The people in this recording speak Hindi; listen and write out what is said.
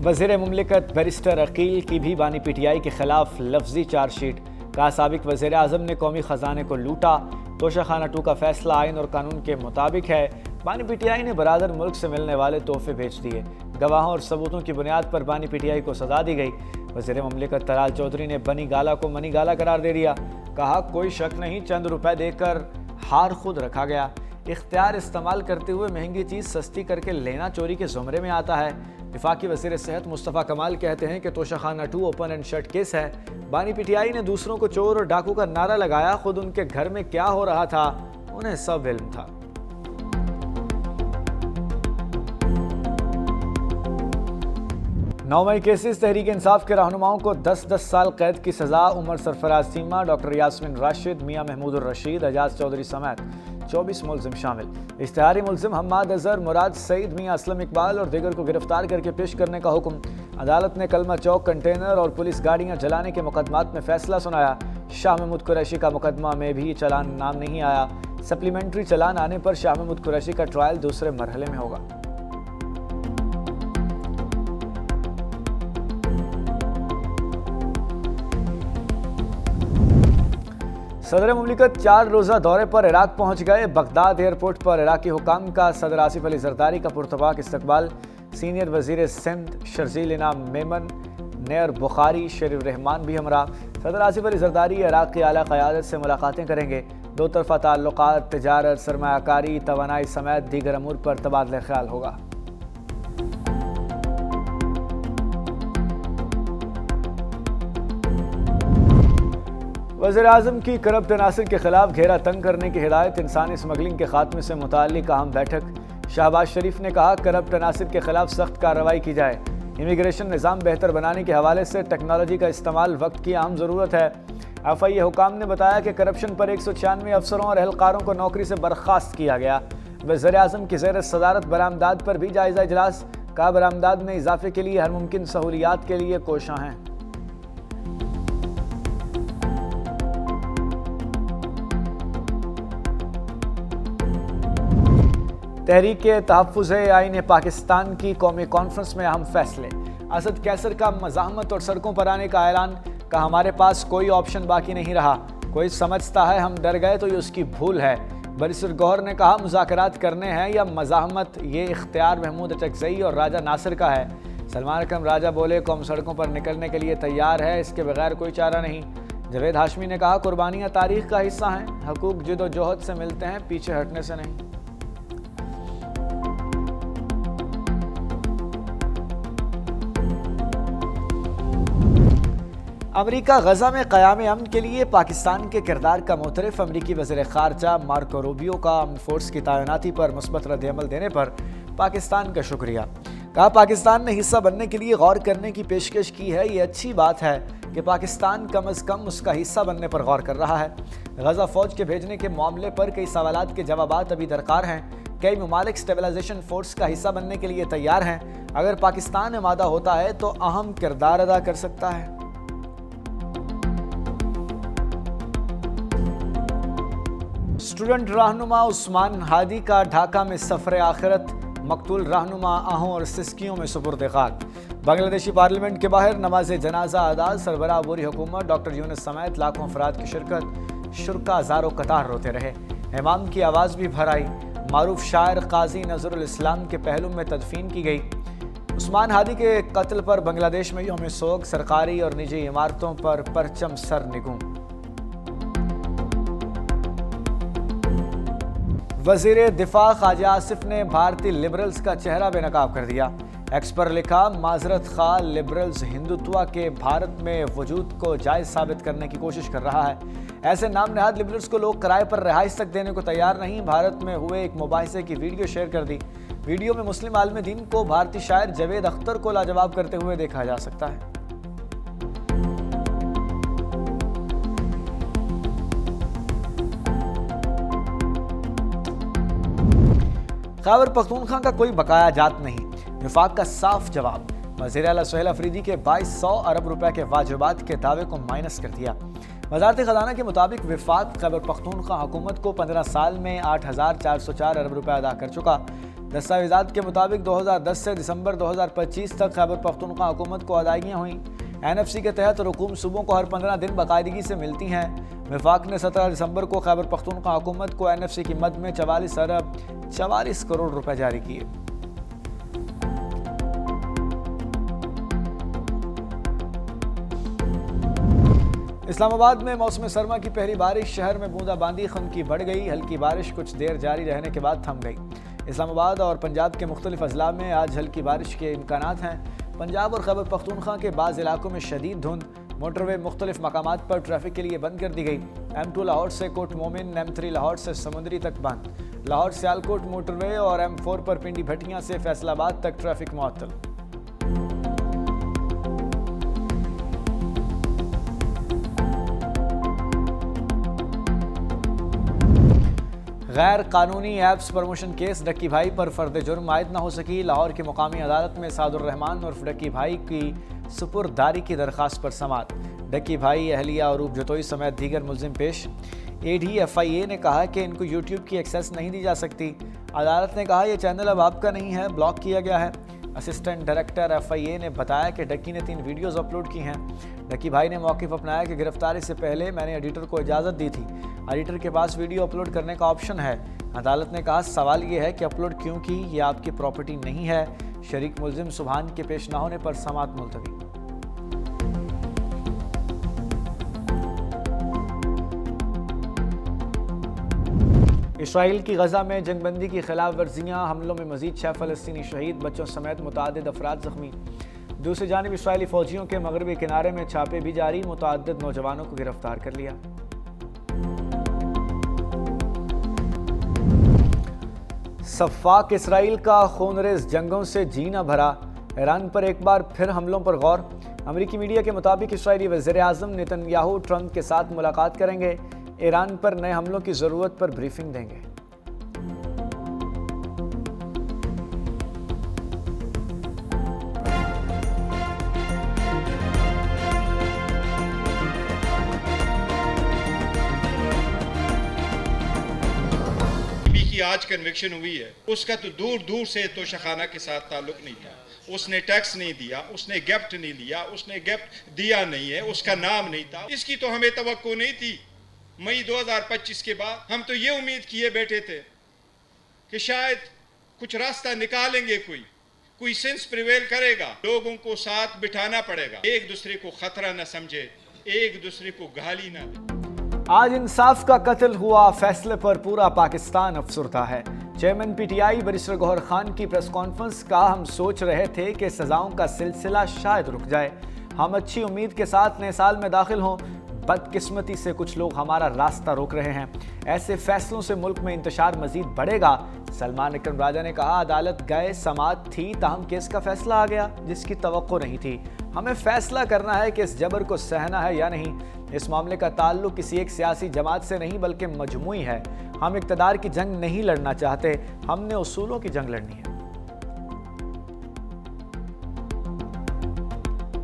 वज़ीर मुमलिकत बैरिस्टर अकील की भी बानी पीटीआई के खिलाफ लफ्जी चार्जशीट। कहा साबिक वज़ीर आज़म ने कौमी ख़जाने को लूटा। तोशाखाना 2 का फैसला आइन और कानून के मुताबिक है। बानी पीटीआई ने बरादर मुल्क से मिलने वाले तोहफे भेज दिए। गवाहों और सबूतों की बुनियाद पर बानी पीटीआई को सजा दी गई। वज़ीर मुमलिकत तलाल चौधरी ने बनी गाला को मनी गाला करार दे दिया। कहा कोई शक नहीं, चंद रुपए देकर हार खुद रखा गया। इख्तियार इस्तेमाल करते हुए महंगी चीज़ सस्ती करके लेना चोरी के ज़ुमरे में आता है। वफाकी वज़ीर सेहत मुस्तफ़ा कमाल कहते हैं कि Toshakhana 2 open and shut case है। बानी पीटीआई ने दूसरों को चोर और डाकू का नारा लगाया, खुद उनके घर में क्या हो रहा था उन्हें सब इल्म था। 9 मई केसेस तहरीक इंसाफ के रहनुमाओं को 10-10 साल कैद की सजा। उमर सरफराज सीमा, डॉक्टर यास्मीन राशिद, मियां महमूद रशीद, एजाज चौधरी समेत 24 मुलजिम शामिल। इश्तिहारी मुलजिम हम्माद अजहर, मुराद सईद, मियां असलम इकबाल और दीगर को गिरफ्तार करके पेश करने का हुक्म। अदालत ने कलमा चौक कंटेनर और पुलिस गाड़ियां जलाने के मुकदमात में फैसला सुनाया। शाह महमूद कुरैशी का मुकदमा में भी चलान नाम नहीं आया। सप्लीमेंट्री चलान आने पर शाह महमूद कुरैशी का ट्रायल दूसरे मरहले में होगा। सदर मुमलिकत 4 रोज़ा दौरे पर इराक पहुंच गए। बगदाद एयरपोर्ट पर इराकी हुकाम का सदर आसिफ अली जरदारी का पुरतबाक इस्तकबाल। सीनियर वज़ीर सिंध शर्जील इनाम मेमन, नेयर बुखारी, शरीफ रहमान भी हमरा। सदर आसिफ अली जरदारी इराक की आला क़यादत से मुलाकातें करेंगे। दो तरफ़ा ताल्लुकात, तिजारत, सरमायाकारी, तवानाई समेत दीगर अमूर पर तबादला ख्याल होगा। वज़ीर आज़म की करप्ट अनासिर के खिलाफ घेरा तंग करने की हिदायत। इंसानी स्मगलिंग के खात्मे से मुताल्लिक़ अहम बैठक। शहबाज शरीफ ने कहा करप्ट अनासिर के खिलाफ सख्त कार्रवाई की जाए। इमिग्रेशन निज़ाम बेहतर बनाने के हवाले से टेक्नोलॉजी का इस्तेमाल वक्त की अहम ज़रूरत है। FIA हुकाम ने बताया कि करप्शन पर 196 अफसरों और एहलकारों को नौकरी से बर्खास्त किया गया। वज़ीर आज़म की ज़ेर सदारत बरामदाद पर भी जायज़ा इजलास। कहा बरामदाद में इजाफे के लिए हर मुमकिन सहूलियात के लिए कोशां हैं। तहरीक तहफ़्फ़ुज़ आईन पाकिस्तान की कौमी कॉन्फ्रेंस में अहम फैसले। असद कैसर का मज़ाहमत और सड़कों पर आने का ऐलान। कहा हमारे पास कोई ऑप्शन बाकी नहीं रहा। कोई समझता है हम डर गए तो ये उसकी भूल है। बैरिस्टर गौहर ने कहा मुज़ाकरात करने हैं या मज़ाहमत, ये इख्तियार महमूद अचकज़ई और राजा नासिर का है। सलमान अकरम राजा बोले कौम सड़कों पर निकलने के लिए तैयार है, इसके बगैर कोई चारा नहीं। जवेद हाशमी ने कहा कुर्बानियाँ तारीख़ का हिस्सा हैं, हकूक़ जिद्दोजहद से मिलते हैं, पीछे हटने से नहीं। अमेरिका गजा में क़याम अमन के लिए पाकिस्तान के किरदार का मोतरफ। अमरीकी वज़ीर ख़ारजा मार्को रूबियो का अमन फोर्स की तैनाती पर मुस्बत रद्द-ए-अमल देने पर पाकिस्तान का शुक्रिया। कहा पाकिस्तान ने हिस्सा बनने के लिए गौर करने की पेशकश की है। ये अच्छी बात है कि पाकिस्तान कम अज़ कम उसका हिस्सा बनने पर गौर कर रहा है। गजा फ़ौज के भेजने के मामले पर कई सवालात के जवाबात अभी दरकार हैं। कई ममालिक स्टेबलाइजेशन फोर्स का हिस्सा बनने के लिए तैयार हैं। अगर पाकिस्तान आमादा होता है तो अहम किरदार अदा कर सकता है। स्टूडेंट रहनुमा उस्मान हादी का ढाका में सफ़र आखिरत। मकतूल रहनुमा आहों और सिस्कियों में सुपुर्द खाक। बांग्लादेशी पार्लियामेंट के बाहर नमाज जनाजा अदा। सरबराह वरी हुकूमत डॉक्टर यूनुस समेत लाखों अफराद की शिरकत। शुरका ज़ारो कतार रोते रहे। इमाम की आवाज़ भी भर आई। मारूफ शायर काजी नज़रुल इस्लाम के पहलू में तदफीन की गई। उस्मान हादी के कत्ल पर बांग्लादेश में यौम सोग। सरकारी और निजी इमारतों पर परचम सर निगूं। वज़ीर दिफा ख्वाजा आसिफ ने भारतीय लिबरल्स का चेहरा बेनकाब कर दिया। एक्स पर लिखा माजरत खा लिबरल्स हिंदुत्व के भारत में वजूद को जायज़ साबित करने की कोशिश कर रहा है। ऐसे नाम नहाद लिबरल्स को लोग किराए पर रिहाइश तक देने को तैयार नहीं। भारत में हुए एक मुबाहिसे की वीडियो शेयर कर दी। वीडियो में मुस्लिम आलम दीन को भारतीय शायर जवेद अख्तर को लाजवाब करते हुए देखा जा सकता है। खैबर पख्तूनख्वा का कोई बकाया जात नहीं, वफाक का साफ जवाब। वज़ीर आला सुहेल अफरीदी के 2200 अरब रुपए के वाजिबात के दावे को माइनस कर दिया। वज़ारत ख़ज़ाना के मुताबिक वफाक खैबर पख्तूनख्वा हुकूमत को 15 साल में 8404 अरब रुपए अदा कर चुका। दस्तावेजात के मुताबिक 2010 से दिसंबर 2025 तक खैबर पख्तूनख्वा हुकूमत को अदायगियाँ हुई। NFC के तहत रकूम सूबों को हर 15 दिन बाकायदगी से मिलती हैं। वफाक ने 17 दिसंबर को खैबर पख्तूनख्वा हुकूमत को NFC की मद में 44 अरब 44 करोड़ रुपए जारी किए। इस्लामाबाद में मौसम सरमा की पहली बारिश, शहर में बूंदाबांदी खुनकी बढ़ गई। हल्की बारिश कुछ देर जारी रहने के बाद थम गई। इस्लामाबाद और पंजाब के मुख्तलिफ अजला में आज हल्की बारिश के इम्कानात हैं। पंजाब और खैबर पख्तूनख्वा के बाज़ इलाकों में शदीद धुंध, मोटरवे मुख्तलिफ मकामात पर ट्रैफिक के लिए बंद कर दी गई। M2 लाहौर से कोट मोमिन, M3 लाहौर से समुंदरी तक बंद। लाहौर सियालकोट मोटरवे और M4 पर पिंडी भटियां से फैसलाबाद तक ट्रैफिक मुअत्तल। गैर कानूनी ऐप्स प्रमोशन केस, डक्की भाई पर फर्द जुर्म आयद न हो सकी। लाहौर की मुकामी अदालत में सादुर रहमान उर्फ डक्की भाई की सुपुर्दारी की दरख्वास्त पर समाअत। डक्की भाई, अहलिया और जतोई समेत दीगर मुलजिम पेश। AD-FIA ने कहा कि इनको यूट्यूब की एक्सेस नहीं दी जा सकती। अदालत ने कहा यह चैनल अब आपका नहीं है, ब्लॉक किया गया है। असिस्टेंट डायरेक्टर FIA ने बताया कि डक्की ने 3 वीडियोज़ अपलोड की हैं। डक्की भाई ने मौक़िफ़ अपनाया कि गिरफ्तारी से पहले मैंने एडिटर को इजाज़त दी थी। एडिटर के पास वीडियो अपलोड करने का ऑप्शन है। अदालत ने कहा सवाल ये है कि अपलोड क्यों की, ये आपकी प्रॉपर्टी नहीं है। शरीक मुलजिम सुबहान के पेश न होने पर समाअत मुलतवी। इसराइल की गजा में जंगबंदी की खिलाफ वर्जियाँ, हमलों में मजीद 6 फ़लस्तीनी शहीद, बच्चों समेत मुतअद्दिद अफराद जख्मी। दूसरी जानिब इसराइली फ़ौजियों के मगरबी किनारे में छापे भी जारी, मुतअद्दिद नौजवानों को गिरफ्तार कर लिया। सफ़ाक इसराइल का खूनरेज़ जंगों से जी न भरा, ईरान पर एक बार फिर हमलों पर गौर। अमरीकी मीडिया के मुताबिक इसराइली वज़ीर-ए-आज़म नेतन्याहू ट्रंप के साथ मुलाकात करेंगे, ईरान पर नए हमलों की ज़रूरत पर ब्रीफिंग देंगे। की आज कन्विक्शन हुई है, उसका तो दूर दूर से तोशाखाना के साथ ताल्लुक नहीं था। उसने टैक्स नहीं दिया, उसने गिफ्ट नहीं लिया, उसने गिफ्ट दिया नहीं है, उसका नाम नहीं था। इसकी तो हमें तवक्को नहीं थी। मई 2025 के बाद हम तो ये उम्मीद किए बैठे थे कि शायद कुछ रास्ता निकालेंगे, कोई सेंस प्रिवेल करेगा, लोगों को साथ बिठाना पड़ेगा, एक दूसरे को खतरा न समझे, एक दूसरे को गाली ना दे। आज इंसाफ का कत्ल हुआ, फैसले पर पूरा पाकिस्तान अफसुर्दा है। Chairman PTI barrister Gauhar Khan की प्रेस कॉन्फ्रेंस का हम सोच रहे थे कि सजाओं का सिलसिला शायद रुक जाए। हम अच्छी उम्मीद के साथ नए साल में दाखिल हों, बदकिस्मती से कुछ लोग हमारा रास्ता रोक रहे हैं। ऐसे फैसलों से मुल्क में इंतशार मजीद बढ़ेगा। सलमान इकरम राजा ने कहा अदालत गए, समाअत थी, ताहम केस का फैसला आ गया जिसकी तवक्को नहीं थी। हमें फैसला करना है कि इस जबर को सहना है या नहीं। इस मामले का ताल्लुक किसी एक सियासी जमात से नहीं बल्कि मजमूई है। हम इक़्तिदार की जंग नहीं लड़ना चाहते, हमने उसूलों की जंग लड़नी है।